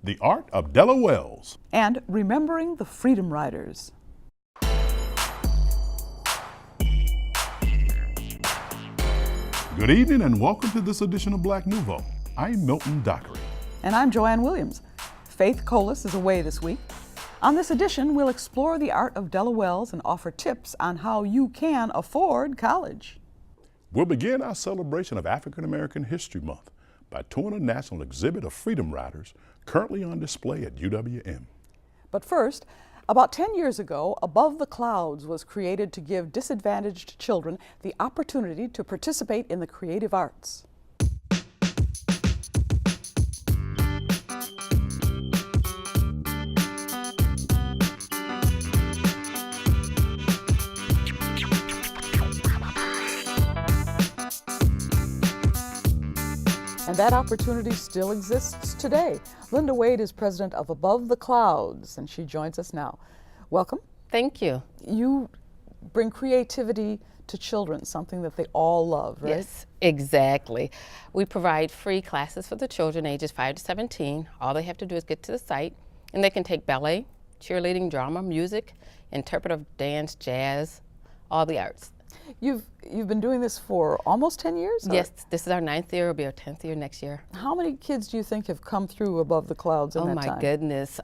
The Art of Della, and Remembering the Freedom Riders. Good evening and welcome to this edition of Black Nouveau. I'm Milton, Dockery. And I'm Joanne Williams. Faithe Colas is away this week. On this edition, we'll explore the art of Della and offer tips on how you can afford college. We'll begin our celebration of African American History Month by touring a national exhibit of freedom riders currently on display at UWM. But first, about 10 years ago, Above the Clouds was created to give disadvantaged children the opportunity to participate in the creative arts. And that opportunity still exists today. Linda Wade is president of Above the Clouds, and she joins us now. Welcome. Thank you. You bring creativity to children, something that they all love, right? Yes, exactly. We provide free classes for the children ages 5 to 17. All they have to do is get to the site, and they can take ballet, cheerleading, drama, music, interpretive dance, jazz, all the arts. You've been doing this for almost 10 years? Yes, this is our 9th year. It'll be our 10th year next year. How many kids do you think have come through Above the Clouds in that time? Oh my goodness.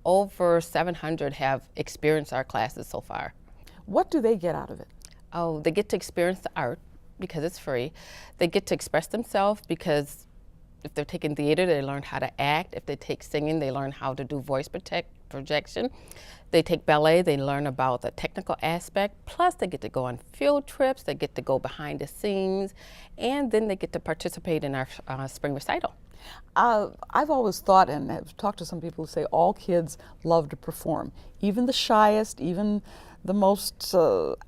Over 700 have experienced our classes so far. What do they get out of it? Oh, they get to experience the art because it's free. They get to express themselves because if they're taking theater, they learn how to act. If they take singing, they learn how to do voice projection. They take ballet, they learn about the technical aspect, plus they get to go on field trips, they get to go behind the scenes, and then they get to participate in our spring recital. I've always thought, and have talked to some people who say all kids love to perform. Even the shyest, even the most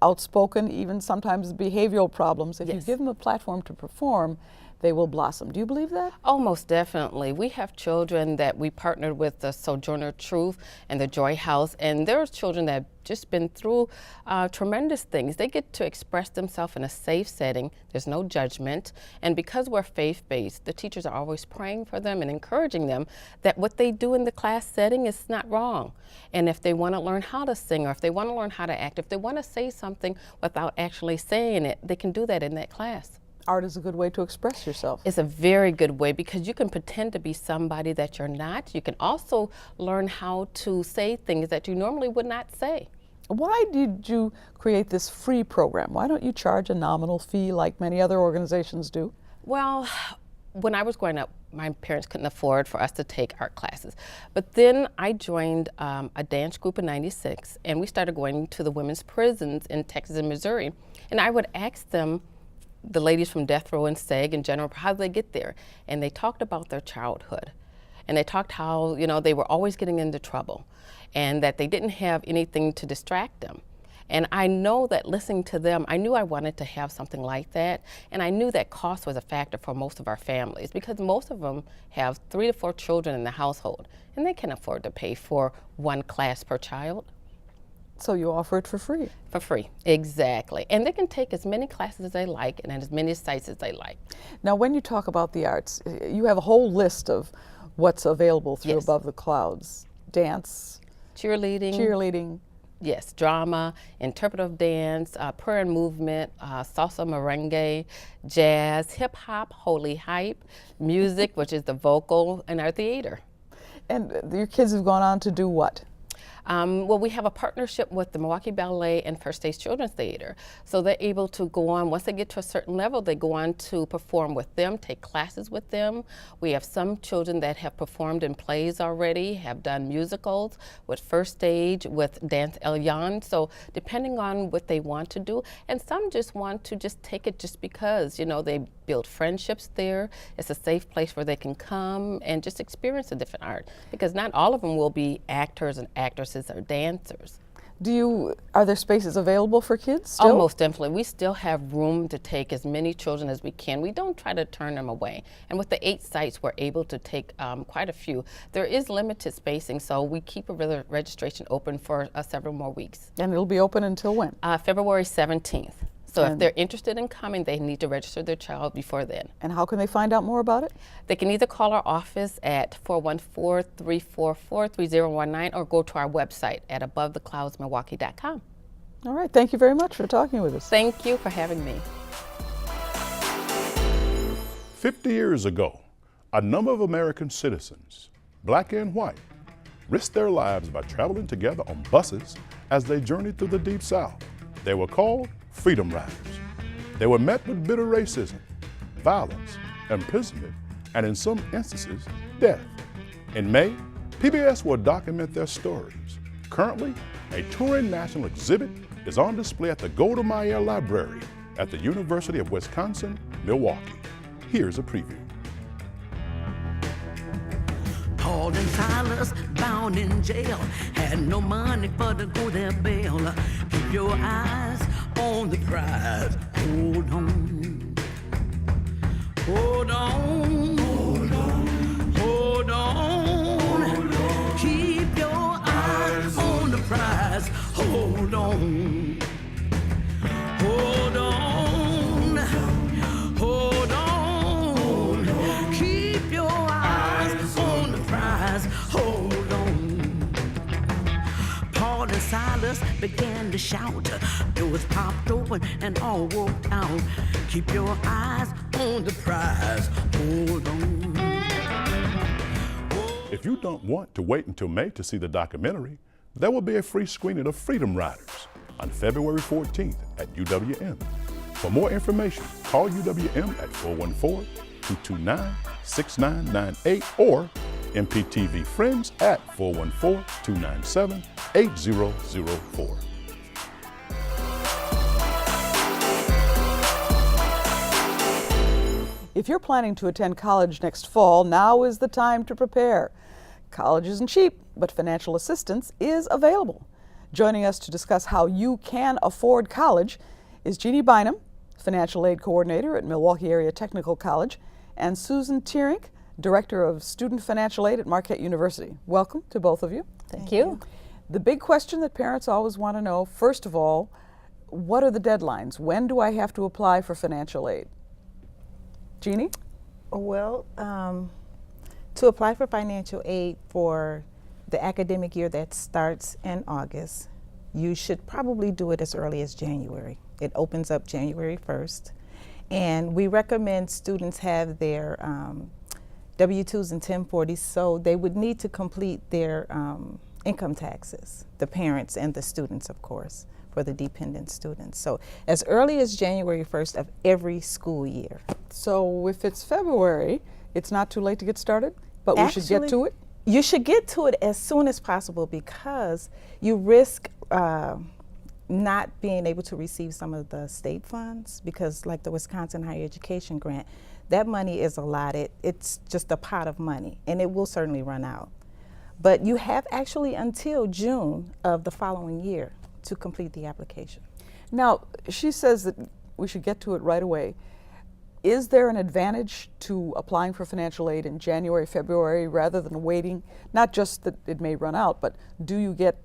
outspoken, even sometimes behavioral problems. If you give them a platform to perform, they will blossom. Do you believe that? Oh, most definitely. We have children that we partnered with the Sojourner Truth and the Joy House, and there are children that have just been through tremendous things. They get to express themselves in a safe setting. There's no judgment, and because we're faith-based, the teachers are always praying for them and encouraging them that what they do in the class setting is not wrong. And if they want to learn how to sing, or if they want to learn how to act, if they want to say something without actually saying it, they can do that in that class. Art is a good way to express yourself. It's a very good way because you can pretend to be somebody that you're not. You can also learn how to say things that you normally would not say. Why did you create this free program? Why don't you charge a nominal fee like many other organizations do? Well, when I was growing up, my parents couldn't afford for us to take art classes. But then I joined a dance group in '96, and we started going to the women's prisons in Texas and Missouri. And I would ask them, the ladies from death row and SEG in general, how did they get there? And they talked about their childhood. And they talked how, you know, they were always getting into trouble and that they didn't have anything to distract them. And I know that listening to them, I knew I wanted to have something like that. And I knew that cost was a factor for most of our families because most of them have 3 to 4 children in the household and they can't afford to pay for one class per child. So you offer it for free? For free, exactly. And they can take as many classes as they like and at as many sites as they like. Now when you talk about the arts, you have a whole list of what's available through Above the Clouds. Dance. Cheerleading. Yes, drama, interpretive dance, prayer and movement, salsa, merengue, jazz, hip hop, holy hype, music, which is the vocal, and our theater. And your kids have gone on to do what? Well, we have a partnership with the Milwaukee Ballet and First Stage Children's Theater. So they're able to go on, once they get to a certain level, they go on to perform with them, take classes with them. We have some children that have performed in plays already, have done musicals with First Stage, with Dance Elyon. So depending on what they want to do, and some just want to just take it just because, you know, they build friendships there. It's a safe place where they can come and just experience a different art because not all of them will be actors and actresses or dancers. Are there spaces available for kids still? Oh, most definitely. We still have room to take as many children as we can. We don't try to turn them away. And with the 8 sites, we're able to take quite a few. There is limited spacing, so we keep a registration open for several more weeks. And it'll be open until when? February 17th. So if they're interested in coming, they need to register their child before then. And how can they find out more about it? They can either call our office at 414-344-3019 or go to our website at abovethecloudsmilwaukee.com. All right, thank you very much for talking with us. Thank you for having me. 50 years ago, a number of American citizens, black and white, risked their lives by traveling together on buses as they journeyed through the Deep South. They were called Freedom Riders. They were met with bitter racism, violence, imprisonment, and in some instances, death. In May, PBS will document their stories. Currently, a touring national exhibit is on display at the Golda Meir Library at the University of Wisconsin, Milwaukee. Here's a preview. Paul and Silas, bound in jail, had no money for to go their bail. Keep your eyes on the prize. Hold on. Hold on. Hold on. Hold on. Hold on. Keep your eyes on the prize. Hold on. Hold on. Hold on. Keep your eyes on the prize. Hold on. Paul and Silas began to shout. Doors popped open and all walked out. Keep your eyes on the prize. Hold on. If you don't want to wait until May to see the documentary, there will be a free screening of Freedom Riders on February 14th at UWM. For more information, call UWM at 414-229-6998 or MPTV Friends at 414-297-8004. If you're planning to attend college next fall, now is the time to prepare. College isn't cheap, but financial assistance is available. Joining us to discuss how you can afford college is Jeannie Bynum, Financial Aid Coordinator at Milwaukee Area Technical College, and Susan Tierink, Director of Student Financial Aid at Marquette University. Welcome to both of you. Thank you. The big question that parents always want to know, first of all, what are the deadlines? When do I have to apply for financial aid? Jeannie? Well, to apply for financial aid for the academic year that starts in August, you should probably do it as early as January. It opens up January 1st. And we recommend students have their W-2s and 1040s, so they would need to complete their income taxes, the parents and the students, of course, for the dependent students. So as early as January 1st of every school year. So if it's February, it's not too late to get started, but we should get to it? You should get to it as soon as possible because you risk not being able to receive some of the state funds because like the Wisconsin Higher Education Grant, that money is allotted. It's just a pot of money and it will certainly run out. But you have actually until June of the following year to complete the application. Now, she says that we should get to it right away. Is there an advantage to applying for financial aid in January, February, rather than waiting? Not just that it may run out, but do you get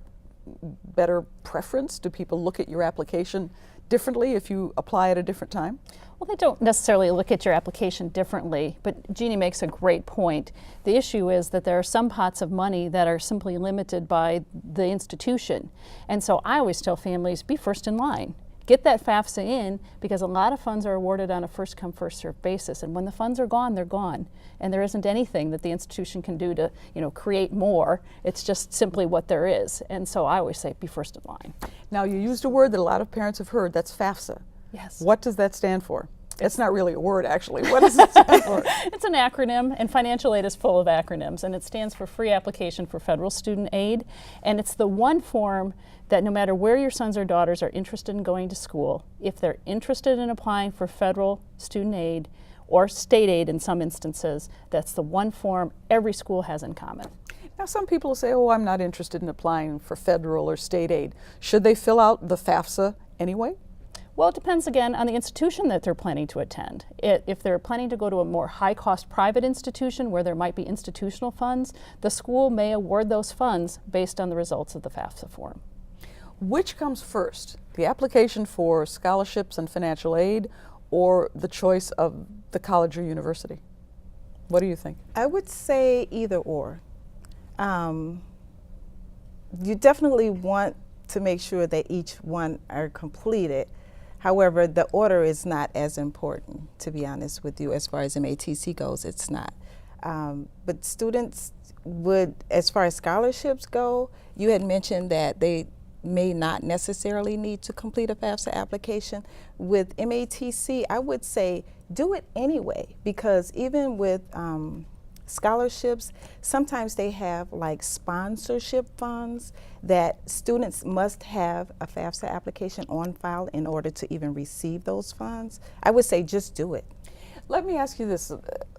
better preference? Do people look at your application differently if you apply at a different time? Well, they don't necessarily look at your application differently, but Jeannie makes a great point. The issue is that there are some pots of money that are simply limited by the institution. And so I always tell families, be first in line. Get that FAFSA in because a lot of funds are awarded on a first come, first served basis. And when the funds are gone, they're gone. And there isn't anything that the institution can do to, create more. It's just simply what there is. And so I always say, be first in line. Now, you used a word that a lot of parents have heard, that's FAFSA. Yes. What does that stand for? It's not really a word, actually. What does it stand for? It's an acronym, and financial aid is full of acronyms, and it stands for Free Application for Federal Student Aid. And it's the one form that no matter where your sons or daughters are interested in going to school, if they're interested in applying for federal student aid or state aid in some instances, that's the one form every school has in common. Now, some people say, oh, I'm not interested in applying for federal or state aid. Should they fill out the FAFSA anyway? Well, it depends again on the institution that they're planning to attend. If they're planning to go to a more high-cost private institution where there might be institutional funds, the school may award those funds based on the results of the FAFSA form. Which comes first, The application for scholarships and financial aid, or the choice of the college or university? What do you think? I would say either or. You definitely want to make sure that each one are completed. However, the order is not as important, to be honest with you. As far as MATC goes, it's not. But students would, as far as scholarships go, you had mentioned that they may not necessarily need to complete a FAFSA application. With MATC, I would say do it anyway, because even with scholarships, sometimes they have like sponsorship funds that students must have a FAFSA application on file in order to even receive those funds. I would say just do it. Let me ask you this,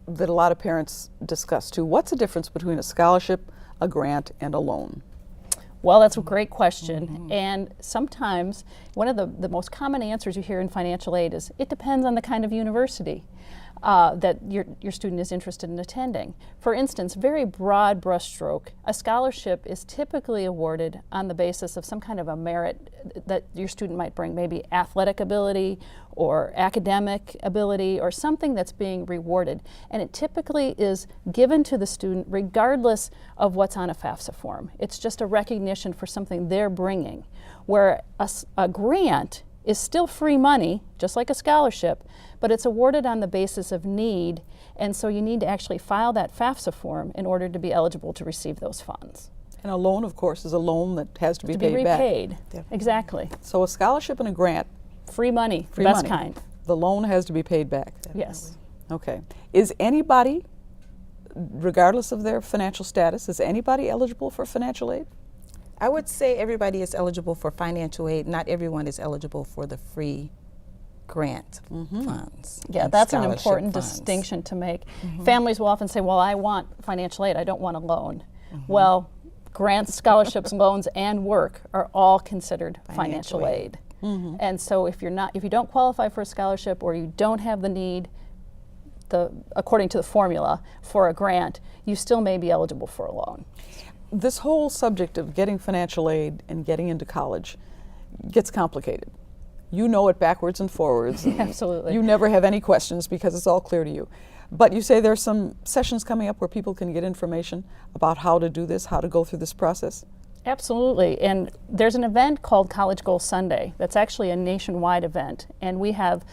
that a lot of parents discuss too. What's the difference between a scholarship, a grant, and a loan? Well, that's a great question. And sometimes one of the most common answers you hear in financial aid is it depends on the kind of university that your student is interested in attending. For instance, very broad brushstroke, a scholarship is typically awarded on the basis of some kind of a merit that your student might bring, maybe athletic ability or academic ability or something that's being rewarded. And it typically is given to the student regardless of what's on a FAFSA form. It's just a recognition for something they're bringing. Where a grant is still free money, just like a scholarship, but it's awarded on the basis of need, and so you need to actually file that FAFSA form in order to be eligible to receive those funds. And a loan, of course, is a loan that has to be paid repaid. back. Definitely. Exactly. So a scholarship and a grant, Free money, free best money. kind. The loan has to be paid back. Yes. Okay. Is anybody, regardless of their financial status, is anybody eligible for financial aid? I would say everybody is eligible for financial aid. Not everyone is eligible for the free grant funds. Yeah, and that's an scholarship important funds. distinction to make. Families will often say, well, I want financial aid, I don't want a loan. Well, grants, scholarships, loans, and work are all considered financial aid. And so if you don't qualify for a scholarship or you don't have the need, according to the formula for a grant, you still may be eligible for a loan. This whole subject of getting financial aid and getting into college gets complicated. You know it backwards and forwards. And Absolutely. you never have any questions because it's all clear to you. But you say there's some sessions coming up where people can get information about how to do this, how to go through this process. Absolutely, and there's an event called College Goals Sunday that's actually a nationwide event, and we have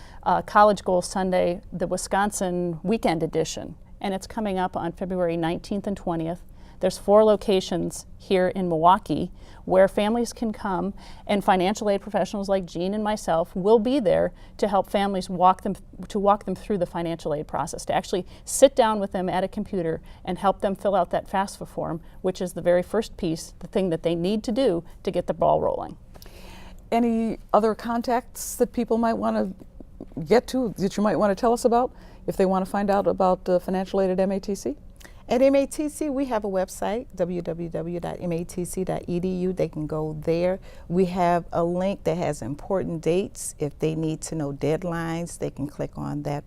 College Goals Sunday, the Wisconsin weekend edition, and it's coming up on February 19th and 20th. There's 4 locations here in Milwaukee where families can come, and financial aid professionals like Jean and myself will be there to help families walk them through the financial aid process, to actually sit down with them at a computer and help them fill out that FAFSA form, which is the very first piece, the thing that they need to do to get the ball rolling. Any other contacts that people might want to get to that you might want to tell us about if they want to find out about financial aid at MATC? At MATC, we have a website, www.matc.edu. They can go there. We have a link that has important dates. If they need to know deadlines, they can click on that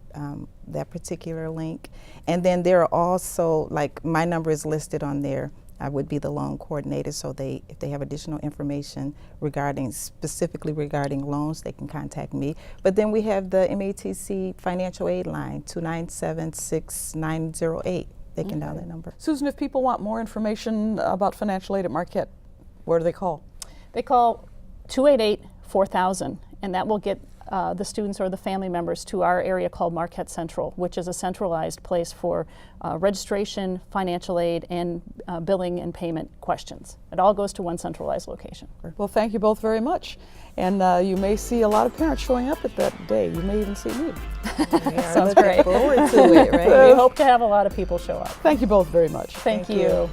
particular link. And then there are also, like, my number is listed on there. I would be the loan coordinator, so if they have additional information specifically regarding loans, they can contact me. But then we have the MATC financial aid line, 297-6908. They can dial that number. Susan, if people want more information about financial aid at Marquette, where do they call? They call 288-4000, and that will get the students or the family members to our area called Marquette Central, which is a centralized place for registration, financial aid, and billing and payment questions. It all goes to one centralized location. Well, thank you both very much. And you may see a lot of parents showing up at that day. You may even see me. Sounds great. Forward to it, right? We hope to have a lot of people show up. Thank you both very much. Thank you.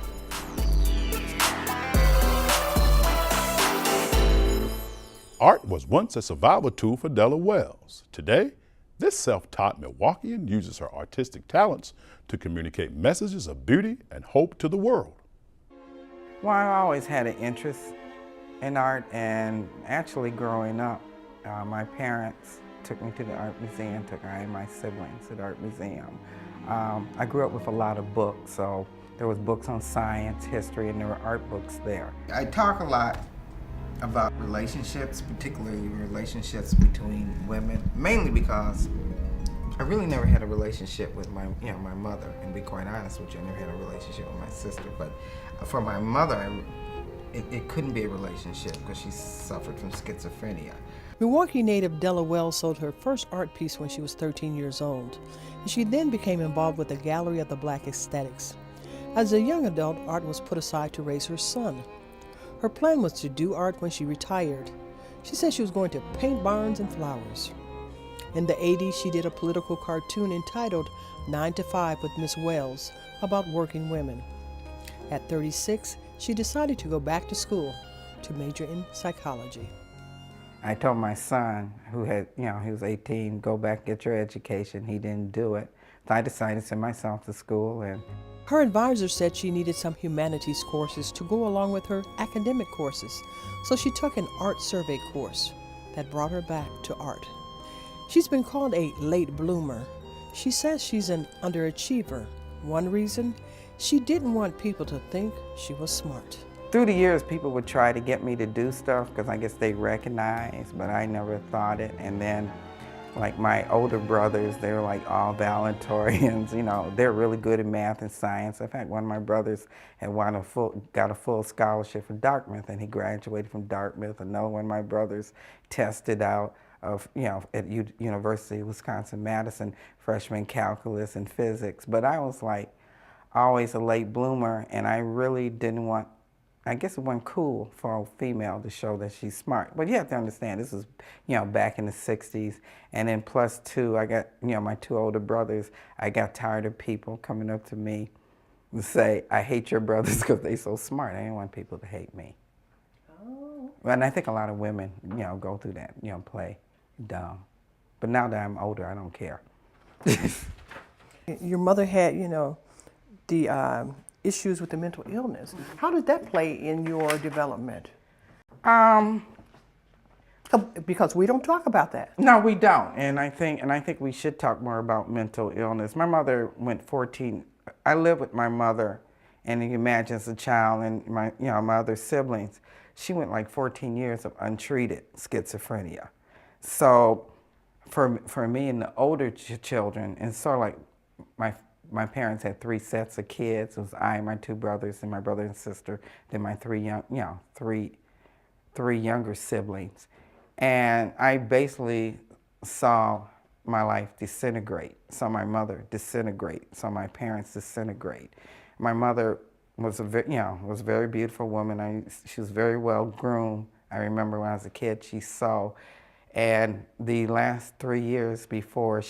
Art was once a survival tool for Della Wells. Today, this self-taught Milwaukeean uses her artistic talents to communicate messages of beauty and hope to the world. Well, I always had an interest in art, and actually growing up, my parents took me to the art museum, took I and my siblings to the art museum. I grew up with a lot of books, so there was books on science, history, and there were art books there. I talk a lot about relationships, particularly relationships between women, mainly because I really never had a relationship with my mother, and to be quite honest with you, I never had a relationship with my sister. But for my mother, it couldn't be a relationship because she suffered from schizophrenia. Milwaukee native Della sold her first art piece when she was 13 years old, and she then became involved with the Gallery of the Black Aesthetics. As a young adult, art was put aside to raise her son. Her plan was to do art when she retired. She said she was going to paint barns and flowers. In the 80s, she did a political cartoon entitled 9 to 5 with Miss Wells about working women. At 36, she decided to go back to school to major in psychology. I told my son, who had, he was 18, go back, get your education. He didn't do it. So I decided to send myself to school. And her advisor said she needed some humanities courses to go along with her academic courses, so she took an art survey course that brought her back to art. She's been called a late bloomer. She says she's an underachiever. One reason, she didn't want people to think she was smart. Through the years, people would try to get me to do stuff because I guess they recognized, but I never thought it. And then, like my older brothers, they were like all valedictorians. They're really good at math and science. In fact, one of my brothers had got a full scholarship for Dartmouth, and he graduated from Dartmouth. Another one of my brothers tested out at University of Wisconsin-Madison, freshman calculus and physics. But I was like always a late bloomer, and I really didn't want, I guess it wasn't cool for a female to show that she's smart. But you have to understand, this was, back in the 60s. And then plus two, I got, my two older brothers, I got tired of people coming up to me to say, I hate your brothers because they're so smart. I didn't want people to hate me. Oh. And I think a lot of women, go through that, play dumb. But now that I'm older, I don't care. Your mother had, the issues with the mental illness. How did that play in your development? Because we don't talk about that. No, we don't. And I think we should talk more about mental illness. My mother went 14. I lived with my mother, and you can imagine as a child and my other siblings, she went like 14 years of untreated schizophrenia. So for me and the older children, and sort of like my parents had three sets of kids. It was I, my two brothers, and my brother and sister, then my three younger siblings. And I basically saw my life disintegrate, saw my mother disintegrate, saw my parents disintegrate. My mother was a very beautiful woman. She was very well groomed. I remember when I was a kid, she sewed. And the last 3 years before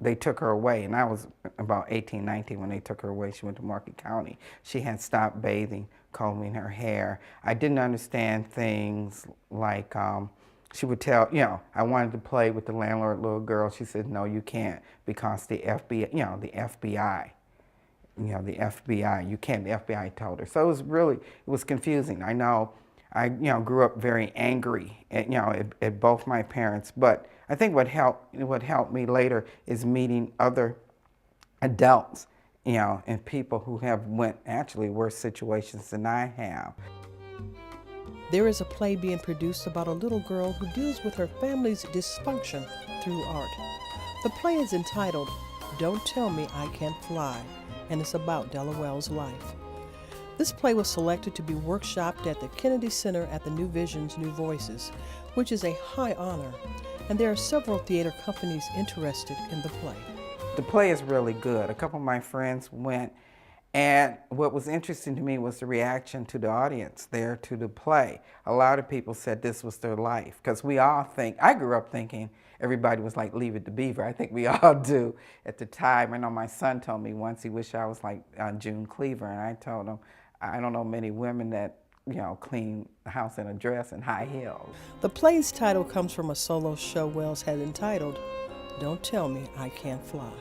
they took her away, and I was about 18, 19 when they took her away. She went to Milwaukee County. She had stopped bathing, combing her hair. I didn't understand things like, she would tell, I wanted to play with the landlord little girl. She said, no, you can't, because the FBI, the FBI, you can't, the FBI told her. So it was confusing. I know I grew up very angry at both my parents, but I think what helped me later is meeting other adults, and people who have went actually worse situations than I have. There is a play being produced about a little girl who deals with her family's dysfunction through art. The play is entitled Don't Tell Me I Can't Fly, and it's about Della Wells' life. This play was selected to be workshopped at the Kennedy Center at the New Vision's New Voices, which is a high honor, and there are several theater companies interested in the play. The play is really good. A couple of my friends went, and what was interesting to me was the reaction to the audience there to the play. A lot of people said this was their life, because we all think, I grew up thinking everybody was like Leave It to Beaver. I think we all do at the time. I know my son told me once he wished I was like June Cleaver, and I told him, I don't know many women that, clean the house in a dress and high heels. The play's title comes from a solo show Wells had entitled, Don't Tell Me I Can't Fly.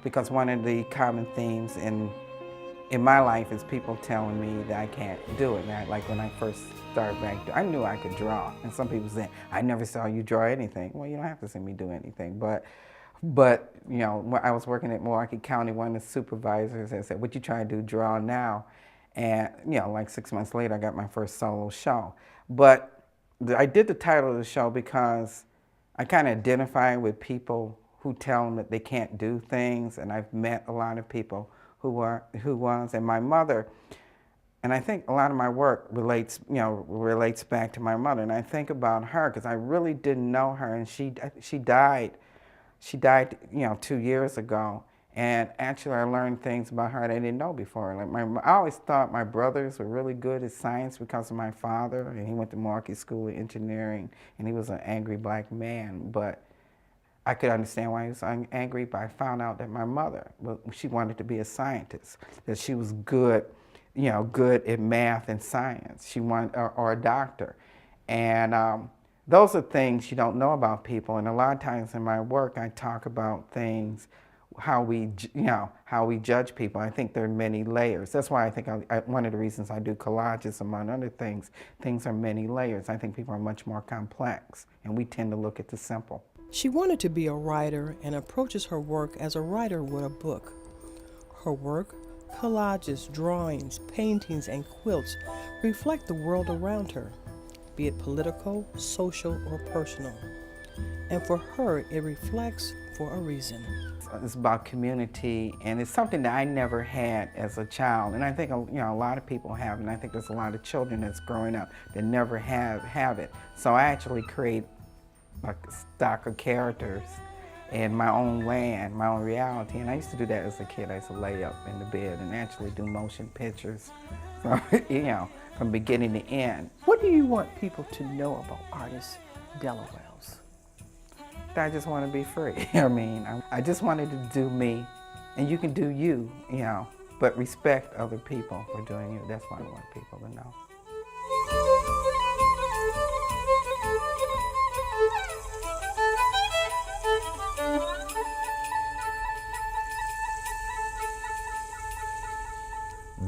Because one of the common themes in my life is people telling me that I can't do it. And like when I first started back, I knew I could draw. And some people said, I never saw you draw anything. Well, you don't have to see me do anything. But when I was working at Milwaukee County, one of the supervisors had said, what you trying to do, draw now? And, like 6 months later, I got my first solo show. But I did the title of the show because I kind of identify with people who tell them that they can't do things, and I've met a lot of people who was, and my mother, and I think a lot of my work relates back to my mother, and I think about her because I really didn't know her, and she died 2 years ago, and actually I learned things about her that I didn't know before. Like I always thought my brothers were really good at science because of my father, and he went to Milwaukee School of Engineering, and he was an angry black man, but I could understand why he was angry, but I found out that my mother, she wanted to be a scientist, that she was good, good at math and science. She wanted, or a doctor. And those are things you don't know about people. And a lot of times in my work, I talk about things, how we judge people. I think there are many layers. That's why I think one of the reasons I do collages, among other things are many layers. I think people are much more complex, and we tend to look at the simple. She wanted to be a writer and approaches her work as a writer would a book. Her work, collages, drawings, paintings, and quilts reflect the world around her, be it political, social, or personal. And for her, it reflects for a reason. It's about community, and it's something that I never had as a child, and I think a lot of people have, and I think there's a lot of children that's growing up that never have it. So I actually create a stock of characters in my own land, my own reality, and I used to do that as a kid. I used to lay up in the bed and actually do motion pictures, from beginning to end. What do you want people to know about artist Della Wells? I just want to be free. I just wanted to do me, and you can do you, but respect other people for doing you. That's what I want people to know.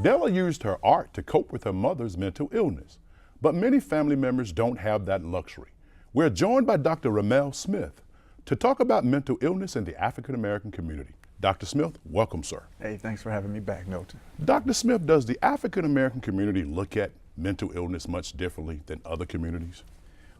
Della used her art to cope with her mother's mental illness, but many family members don't have that luxury. We're joined by Dr. Ramel Smith to talk about mental illness in the African American community. Dr. Smith, welcome, sir. Hey, thanks for having me back, Milton. Dr. Smith, does the African American community look at mental illness much differently than other communities?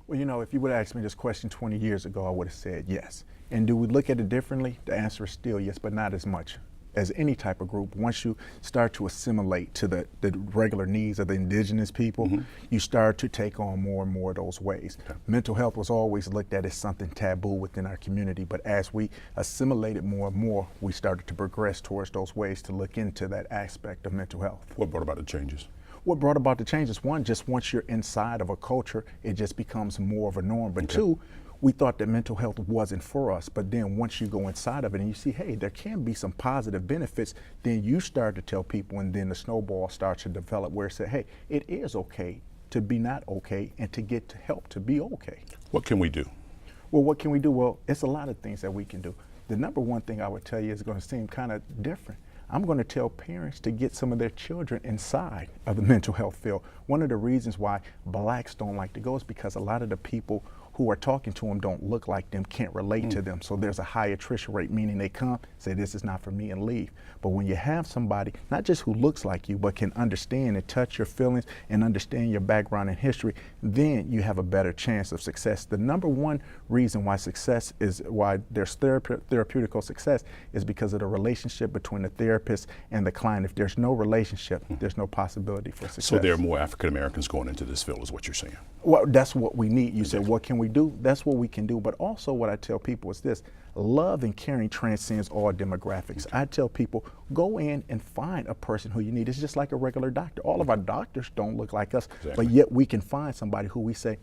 Well, if you would have asked me this question 20 years ago, I would have said yes. And do we look at it differently? The answer is still yes, but not as much as any type of group. Once you start to assimilate to the regular needs of the indigenous people, you start to take on more and more of those ways. Okay. Mental health was always looked at as something taboo within our community, but as we assimilated more and more, we started to progress towards those ways to look into that aspect of mental health. What brought about the changes? What brought about the changes? One, just once you're inside of a culture, it just becomes more of a norm. But two, we thought that mental health wasn't for us, but then once you go inside of it and you see, hey, there can be some positive benefits, then you start to tell people, and then the snowball starts to develop where it says, hey, it is okay to be not okay and to get help to be okay. What can we do? Well, what can we do? Well, it's a lot of things that we can do. The number one thing I would tell you is going to seem kind of different. I'm going to tell parents to get some of their children inside of the mental health field. One of the reasons why blacks don't like to go is because a lot of the people who are talking to them don't look like them, can't relate to them. So there's a high attrition rate, meaning they come, say this is not for me, and leave. But when you have somebody, not just who looks like you, but can understand and touch your feelings and understand your background and history, then you have a better chance of success. The number one reason why there's therapeutical success is because of the relationship between the therapist and the client. If there's no relationship, there's no possibility for success. So there are more African Americans going into this field, is what you're saying? Well, that's what we need. You said, what can we do? That's what we can do. But also what I tell people is this: love and caring transcends all demographics. I tell people, go in and find a person who you need. It's just like a regular doctor. All of our doctors don't look like us, but yet we can find somebody who we say,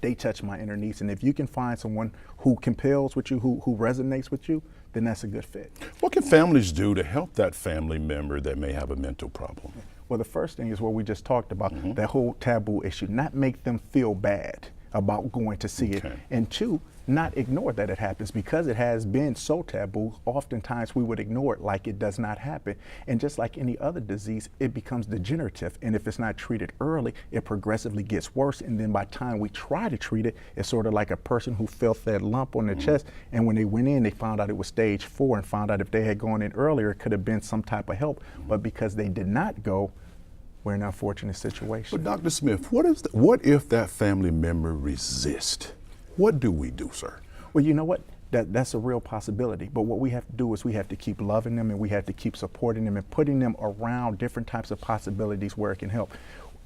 they touch my inner needs. And if you can find someone who compels with you, who resonates with you, then that's a good fit. What can families do to help that family member that may have a mental problem? Well, the first thing is what we just talked about, that whole taboo issue, not make them feel bad about going to see it. And two, not ignore that it happens, because it has been so taboo. Oftentimes we would ignore it like it does not happen. And just like any other disease, it becomes degenerative. And if it's not treated early, it progressively gets worse. And then by the time we try to treat it, it's sort of like a person who felt that lump on their chest. And when they went in, they found out it was stage 4 and found out if they had gone in earlier, it could have been some type of help. But because they did not go, we're in an unfortunate situation. But Dr. Smith, what if that family member resists? What do we do, sir? Well, you know what? That's a real possibility. But what we have to do is we have to keep loving them, and we have to keep supporting them and putting them around different types of possibilities where it can help.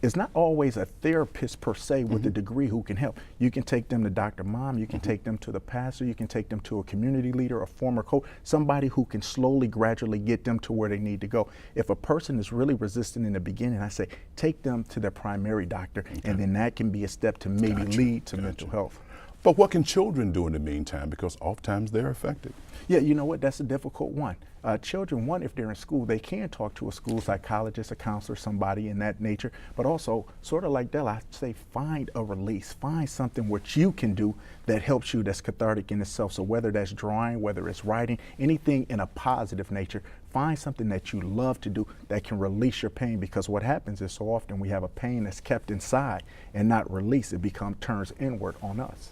It's not always a therapist per se with a degree who can help. You can take them to Dr. Mom, you can take them to the pastor, you can take them to a community leader, a former coach, somebody who can slowly, gradually get them to where they need to go. If a person is really resistant in the beginning, I say take them to their primary doctor, and then that can be a step to maybe lead to mental health. But what can children do in the meantime? Because oftentimes they're affected. Yeah, you know what? That's a difficult one. Children, one, if they're in school, they can talk to a school psychologist, a counselor, somebody in that nature. But also, sort of like Della, I say find a release. Find something which you can do that helps you, that's cathartic in itself. So whether that's drawing, whether it's writing, anything in a positive nature, find something that you love to do that can release your pain. Because what happens is so often we have a pain that's kept inside and not released. It turns inward on us.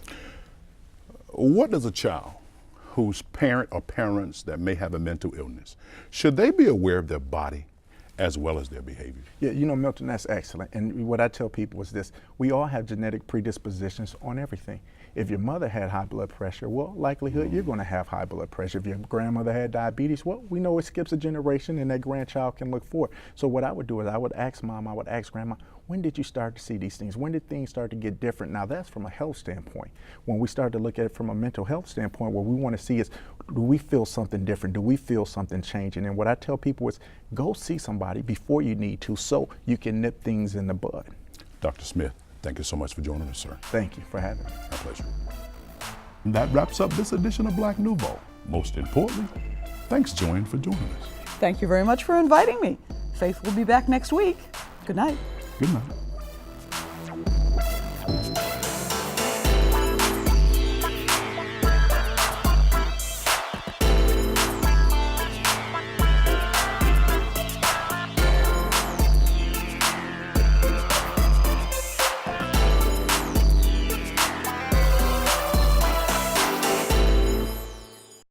What does a child whose parent or parents that may have a mental illness, should they be aware of their body as well as their behavior? Yeah, you know, Milton, that's excellent. And what I tell people is this: we all have genetic predispositions on everything. If your mother had high blood pressure, well, likelihood you're going to have high blood pressure. If your grandmother had diabetes, well, we know it skips a generation and that grandchild can look for it. So what I would do is I would ask Mom, I would ask Grandma, when did you start to see these things? When did things start to get different? Now that's from a health standpoint. When we start to look at it from a mental health standpoint, what we want to see is, do we feel something different? Do we feel something changing? And what I tell people is, go see somebody before you need to so you can nip things in the bud. Dr. Smith, thank you so much for joining us, sir. Thank you for having me. My pleasure. And that wraps up this edition of Black Nouveau. Most importantly, thanks, Joanne, for joining us. Thank you very much for inviting me. Faith will be back next week. Good night. Good night.